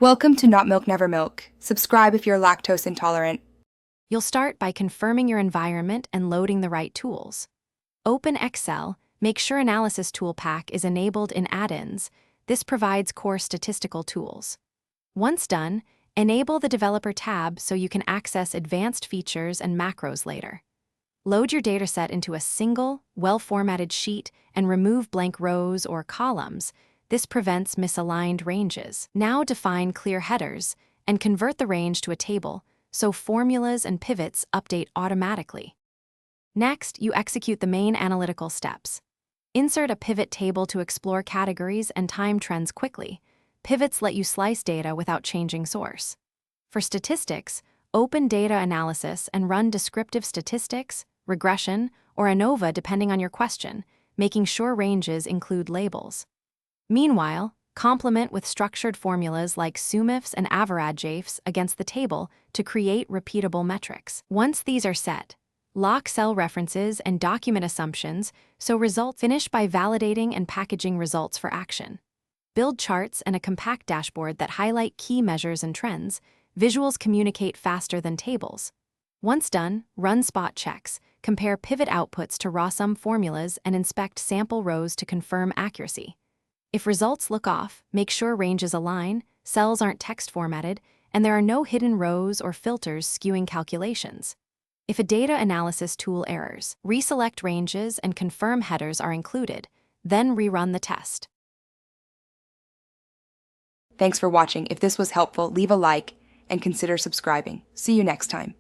Welcome to Not Milk Never Milk. Subscribe if you're lactose intolerant. You'll start by confirming your environment and loading the right tools. Open Excel, make sure Analysis Tool Pack is enabled in add-ins. This provides core statistical tools. Once done, enable the Developer tab so you can access advanced features and macros later. Load your dataset into a single, well-formatted sheet and remove blank rows or columns. This prevents misaligned ranges. Now define clear headers and convert the range to a table so formulas and pivots update automatically. Next, you execute the main analytical steps. Insert a pivot table to explore categories and time trends quickly. Pivots let you slice data without changing source. For statistics, open data analysis and run descriptive statistics, regression, or ANOVA depending on your question, making sure ranges include labels. Meanwhile, complement with structured formulas like SUMIFs and averagefs against the table to create repeatable metrics. Once these are set, lock cell references and document assumptions so results finish by validating and packaging results for action. Build charts and a compact dashboard that highlight key measures and trends. Visuals communicate faster than tables. Once done, run spot checks, compare pivot outputs to raw sum formulas, and inspect sample rows to confirm accuracy. If results look off, make sure ranges align, cells aren't text formatted, and there are no hidden rows or filters skewing calculations. If a data analysis tool errors, reselect ranges and confirm headers are included, then rerun the test. Thanks for watching. If this was helpful, leave a like and consider subscribing. See you next time.